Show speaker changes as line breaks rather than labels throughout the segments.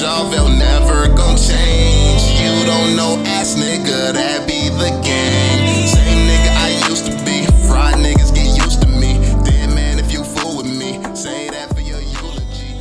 y'all, they'll never gon' change. You don't know ass nigga, that be the gang. Same nigga I used to be, fried niggas get used to me. Dead man if you fool with me, say that for your eulogy.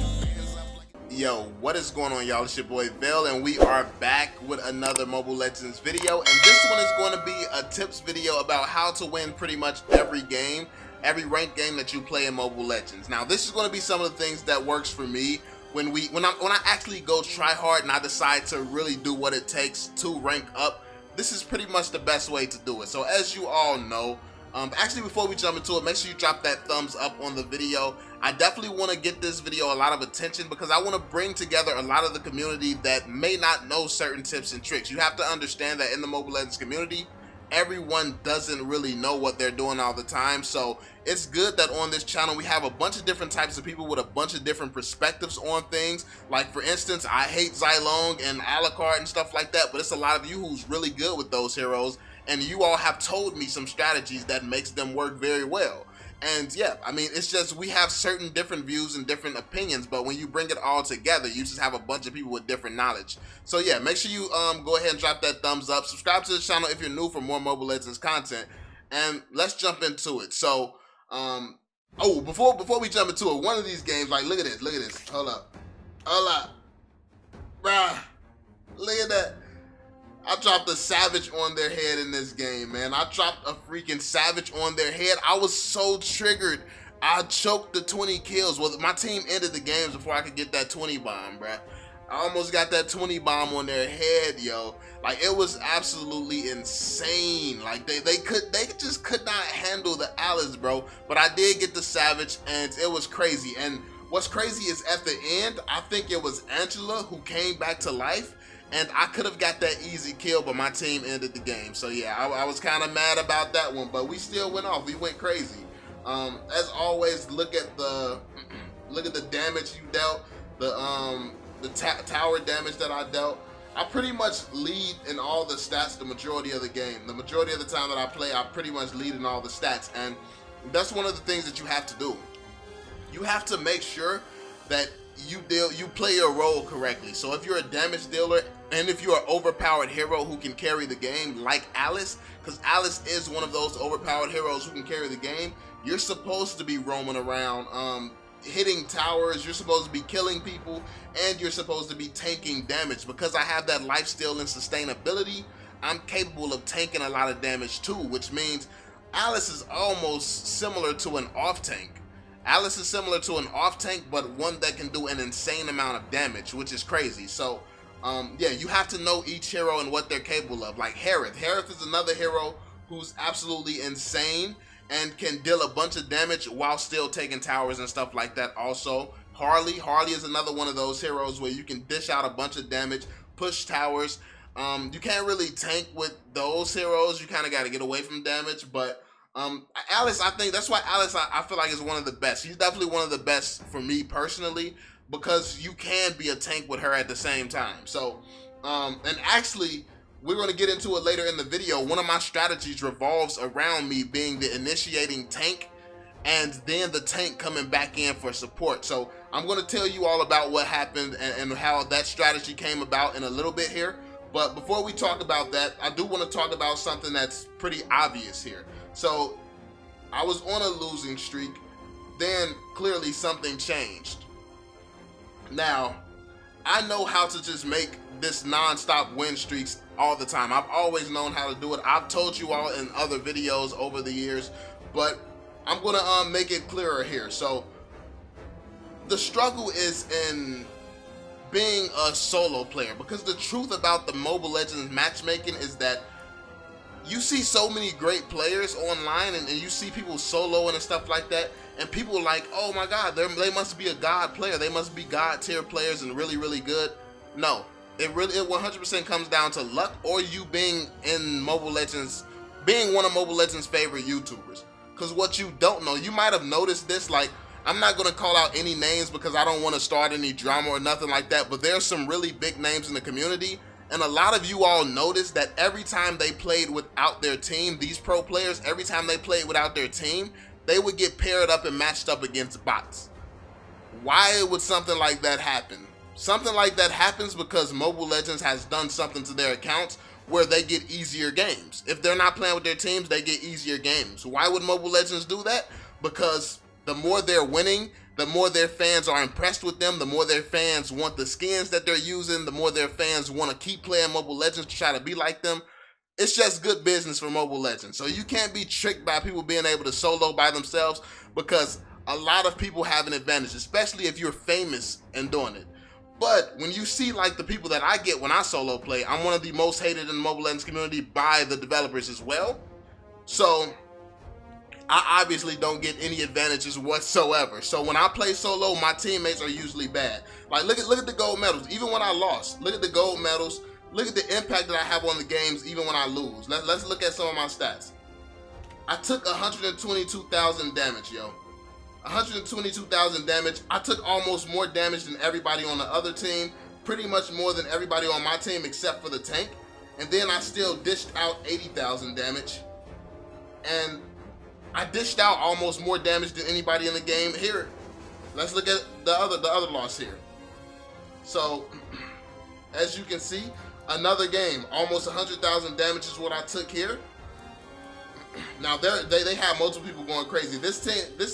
Yo, what is going on, y'all? It's your boy VeLL, and we are back with another Mobile Legends video. And this one is going to be a tips video about how to win pretty much every game, every ranked game that you play in Mobile Legends. Now, this is going to be some of the things that works for me when I actually go try hard and I decide to really do what it takes to rank up. This is pretty much the best way to do it. So as you all know, actually before we jump into it, make sure you drop that thumbs up on the video. I definitely want to get this video a lot of attention because I want to bring together a lot of the community that may not know certain tips and tricks. You have to understand that in the Mobile Legends community, everyone doesn't really know what they're doing all the time. So it's good that on this channel we have a bunch of different types of people with a bunch of different perspectives on things. Like for instance, I hate Zylong and Alucard and stuff like that, but it's a lot of you who's really good with those heroes, and you all have told me some strategies that makes them work very well. And yeah, I mean, it's just we have certain different views and different opinions, but when you bring it all together, you just have a bunch of people with different knowledge. So yeah, make sure you go ahead and drop that thumbs up. Subscribe to the channel if you're new for more Mobile Legends content. And let's jump into it. So, oh, before we jump into it, one of these games, like, look at this. Hold up, bruh, look at that. I dropped a savage on their head in this game, man. I dropped a freaking savage on their head. I was so triggered. I choked the 20 kills. Well, my team ended the games before I could get that 20 bomb, bruh. I almost got that 20 bomb on their head, yo. Like, it was absolutely insane. Like, they just could not handle the Alice, bro. But I did get the savage, and it was crazy. And what's crazy is at the end, I think it was Angela who came back to life. And I could have got that easy kill, but my team ended the game. So yeah, I was kind of mad about that one, but we still went off. We went crazy. As always, look at the damage you dealt, the tower damage that I dealt. I pretty much lead in all the stats the majority of the game. The majority of the time that I play, I pretty much lead in all the stats, and that's one of the things that you have to do. You have to make sure that you play your role correctly. So if you're a damage dealer and if you're an overpowered hero who can carry the game like Alice, because Alice is one of those overpowered heroes who can carry the game, you're supposed to be roaming around hitting towers, you're supposed to be killing people, and you're supposed to be tanking damage. Because I have that lifesteal and sustainability, I'm capable of tanking a lot of damage too, which means Alice is almost similar to an off tank. Alice is similar to an off tank, but one that can do an insane amount of damage, which is crazy. So yeah, you have to know each hero and what they're capable of. Like Harith is another hero who's absolutely insane and can deal a bunch of damage while still taking towers and stuff like that. Also, Harley is another one of those heroes where you can dish out a bunch of damage, push towers. You can't really tank with those heroes. You kind of got to get away from damage, but Alice, I think that's why Alice, I feel like is one of the best. She's definitely one of the best for me personally, because you can be a tank with her at the same time. So, and actually, we're going to get into it later in the video. One of my strategies revolves around me being the initiating tank and then the tank coming back in for support. So I'm going to tell you all about what happened and how that strategy came about in a little bit here. But before we talk about that, I do want to talk about something that's pretty obvious here. So I was on a losing streak, then clearly something changed. Now, I know how to just make this non-stop win streaks all the time. I've always known how to do it. I've told you all in other videos over the years, but I'm gonna make it clearer here. So the struggle is in being a solo player, because the truth about the Mobile Legends matchmaking is that you see so many great players online, and you see people soloing and stuff like that, and people are like, oh my god, they must be a god player, they must be god tier players and really, really good. No, it 100% comes down to luck, or you being in Mobile Legends, being one of Mobile Legends' favorite YouTubers. Because what you don't know, you might have noticed this, like, I'm not going to call out any names because I don't want to start any drama or nothing like that, but there's some really big names in the community. And a lot of you all noticed that every time they played without their team, these pro players, every time they played without their team, they would get paired up and matched up against bots. Why would something like that happen? Something like that happens because Mobile Legends has done something to their accounts where they get easier games. If they're not playing with their teams, they get easier games. Why would Mobile Legends do that? Because the more they're winning, the more their fans are impressed with them, the more their fans want the skins that they're using, the more their fans want to keep playing Mobile Legends to try to be like them. It's just good business for Mobile Legends. So you can't be tricked by people being able to solo by themselves, because a lot of people have an advantage, especially if you're famous and doing it. But when you see like the people that I get when I solo play, I'm one of the most hated in the Mobile Legends community by the developers as well. So I obviously don't get any advantages whatsoever. So when I play solo, my teammates are usually bad. Like look at the gold medals. Even when I lost, look at the gold medals. Look at the impact that I have on the games even when I lose. Let's look at some of my stats. I took 122,000 damage, yo. 122,000 damage. I took almost more damage than everybody on the other team. Pretty much more than everybody on my team except for the tank. And then I still dished out 80,000 damage. And I dished out almost more damage than anybody in the game. Here, let's look at the other loss here. So, as you can see, another game, almost 100,000 damage is what I took here. Now they have multiple people going crazy. This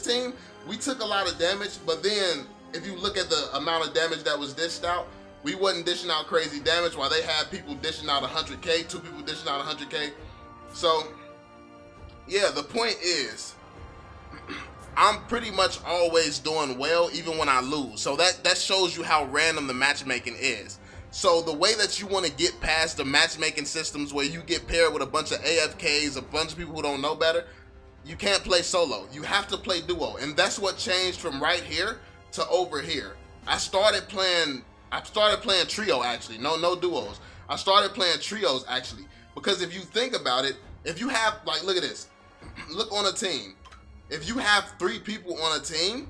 team, we took a lot of damage, but then if you look at the amount of damage that was dished out, we wasn't dishing out crazy damage while they had people dishing out 100k, 2 people dishing out 100k. So yeah, the point is, I'm pretty much always doing well even when I lose. So that shows you how random the matchmaking is. So the way that you want to get past the matchmaking systems where you get paired with a bunch of AFKs, a bunch of people who don't know better, you can't play solo. You have to play duo. And that's what changed from right here to over here. I started playing trio actually. No duos. I started playing trios actually. Because if you think about it, if you have, like, look at this. Look on a team. If you have 3 people on a team,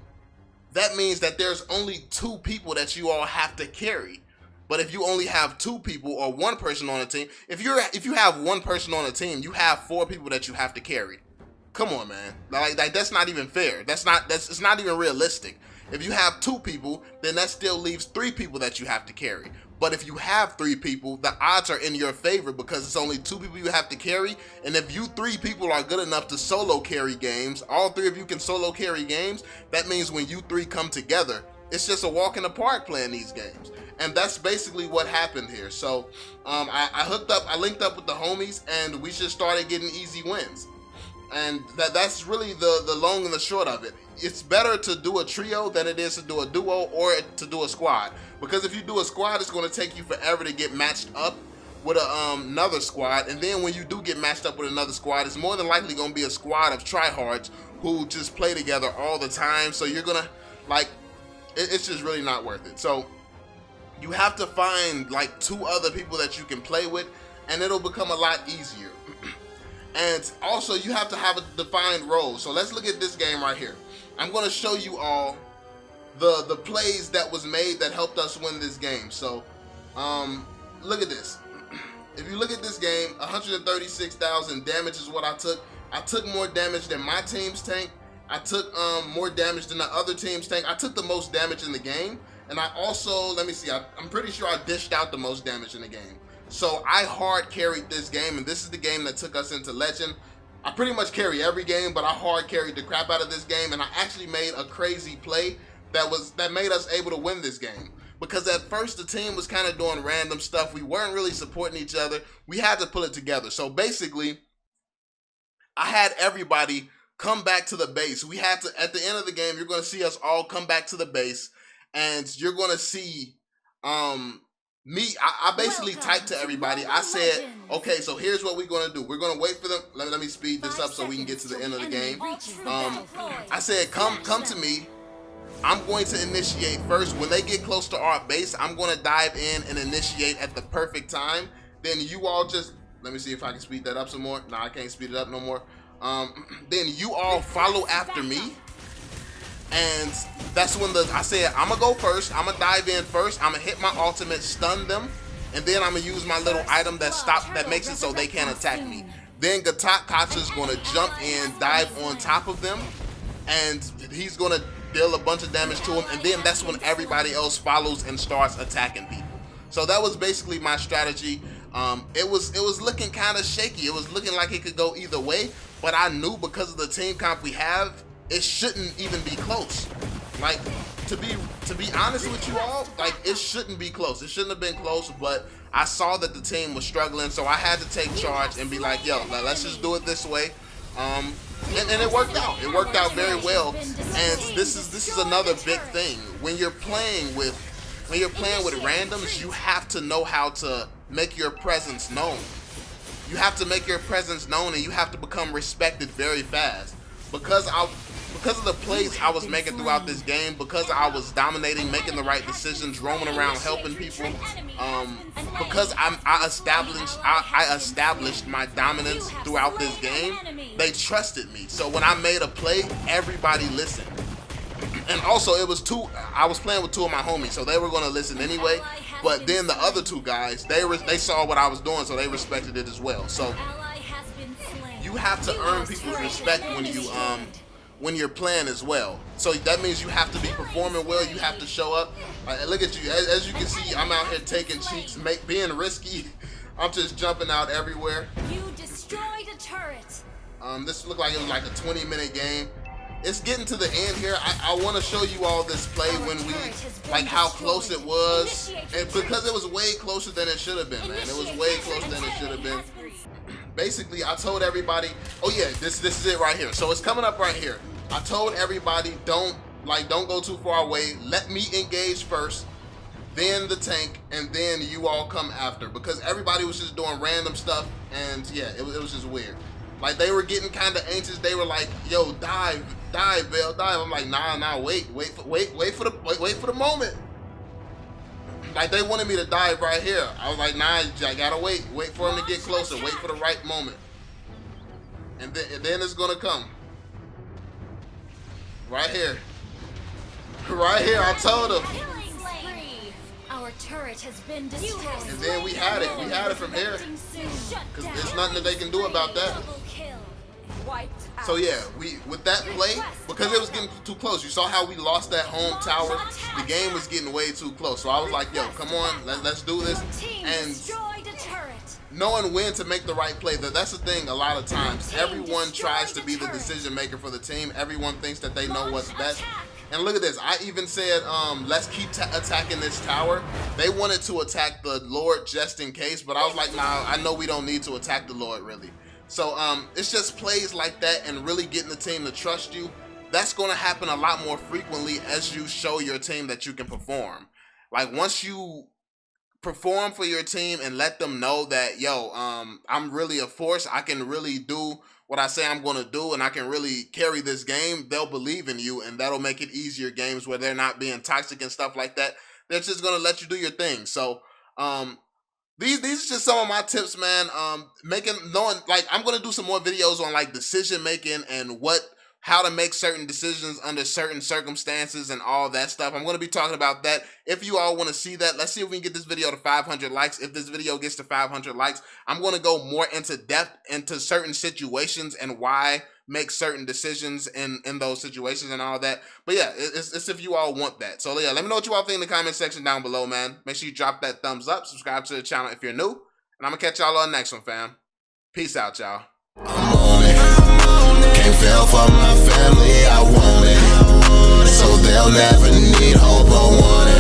that means that there's only 2 people that you all have to carry. But if you only have 2 people or 1 person on a team, if you have 1 person on a team, you have 4 people that you have to carry. Come on, man. Like that's not even fair. It's not even realistic. If you have 2 people, then that still leaves 3 people that you have to carry. But if you have 3 people, the odds are in your favor because it's only 2 people you have to carry. And if you 3 people are good enough to solo carry games, all 3 of you can solo carry games, that means when you 3 come together, it's just a walk in the park playing these games. And that's basically what happened here. So I linked up with the homies, and we just started getting easy wins. And that's really the long and the short of it. It's better to do a trio than it is to do a duo or to do a squad. Because if you do a squad, it's going to take you forever to get matched up with another squad. And then when you do get matched up with another squad, it's more than likely going to be a squad of tryhards who just play together all the time. So you're going to, like, it's just really not worth it. So you have to find like 2 other people that you can play with, and it'll become a lot easier. And also you have to have a defined role. So let's look at this game right here. I'm going to show you all the plays that was made that helped us win this game. So look at this. If you look at this game, 136,000 damage is what I took. I took more damage than my team's tank. I took more damage than the other team's tank. I took the most damage in the game. And I also, let me see, I'm pretty sure I dished out the most damage in the game. So I hard carried this game, and this is the game that took us into Legend. I pretty much carry every game, but I hard carried the crap out of this game, and I actually made a crazy play that made us able to win this game. Because at first the team was kind of doing random stuff. We weren't really supporting each other. We had to pull it together. So basically, I had everybody come back to the base. We had to, at the end of the game, you're going to see us all come back to the base. And you're going to see I basically typed to everybody. I said, okay, so here's what we're going to do. We're going to wait for them. Let me speed this up so we can get to the end of the game. I said, come to me. I'm going to initiate first. When they get close to our base, I'm going to dive in and initiate at the perfect time. Then you all just, let me see if I can speed that up some more. No, I can't speed it up no more. Then you all follow after me. And that's when I said, I'm gonna go first, I'm gonna dive in first, I'm gonna hit my ultimate, stun them, and then I'm gonna use my little item that makes it so they can't attack me. Then Gatak Kacha's gonna jump in, dive on top of them, and he's gonna deal a bunch of damage to him, and then that's when everybody else follows and starts attacking people. So that was basically my strategy. It was looking kind of shaky. It was looking like it could go either way, but I knew because of the team comp we have, it shouldn't even be close. Like, to be honest with you all, like, it shouldn't be close. It shouldn't have been close, but I saw that the team was struggling, so I had to take charge and be like, yo, let's just do it this way. And it worked out. It worked out very well. And this is another big thing. When you're playing with randoms, you have to know how to make your presence known. You have to make your presence known, and you have to become respected very fast. Because of the plays I was making throughout this game, because I was dominating, making the right decisions, roaming around, helping people, because I established my dominance throughout this game, they trusted me. So when I made a play, everybody listened. And also, I was playing with two of my homies, so they were going to listen anyway. But then the other two guys, they saw what I was doing, so they respected it as well. So you have to earn people's respect when you're playing as well. So that means you have to be performing well. You have to show up. Look at you. As you can see, I'm out here taking cheeks, being risky. I'm just jumping out everywhere.
You destroyed a turret.
This looked like it was like a 20-minute game. It's getting to the end here. I want to show you all this play when like how close it was, and because it was way closer than it should have been, man. It was way closer than it should have been. Basically, I told everybody, oh yeah, this is it right here. So it's coming up right here. I told everybody, don't go too far away. Let me engage first, then the tank, and then you all come after, because everybody was just doing random stuff, and yeah, it was just weird. Like, they were getting kind of anxious. They were like, yo, dive, VeLL, dive. I'm like, nah, wait for the moment. Like, they wanted me to dive right here. I was like, nah, I gotta wait for him to get closer, wait for the right moment. And then it's gonna come. Right here. Right here, I told him.
Our turret has been destroyed.
And then we had it from here. Because there's nothing that they can do about that. So yeah, with that play, because it was getting too close, you saw how we lost that home tower. The game was getting way too close. So I was like, yo, come on, let's do this. And knowing when to make the right play, that's the thing. A lot of times, everyone tries to be the decision maker for the team. Everyone thinks that they know what's best. And look at this. I even said, let's keep attacking this tower. They wanted to attack the Lord just in case, but I was like, nah, I know we don't need to attack the Lord, really. So it's just plays like that and really getting the team to trust you. That's going to happen a lot more frequently as you show your team that you can perform. Like, once you perform for your team and let them know that, yo, I'm really a force, I can really do what I say I'm going to do, and I can really carry this game, they'll believe in you, and that'll make it easier games where they're not being toxic and stuff like that. They're just going to let you do your thing. So these are just some of my tips, man. Knowing, like, I'm going to do some more videos on, like, decision making and how to make certain decisions under certain circumstances and all that stuff. I'm going to be talking about that. If you all want to see that, let's see if we can get this video to 500 likes. If this video gets to 500 likes, I'm going to go more into depth into certain situations and why make certain decisions in those situations and all that. But yeah, it's if you all want that. So yeah, let me know what you all think in the comment section down below, man. Make sure you drop that thumbs up, subscribe to the channel if you're new, and I'm going to catch y'all on the next one, fam. Peace out, y'all.
I'm on it. Can't fail for my family, I want it. So they'll never need hope or want it.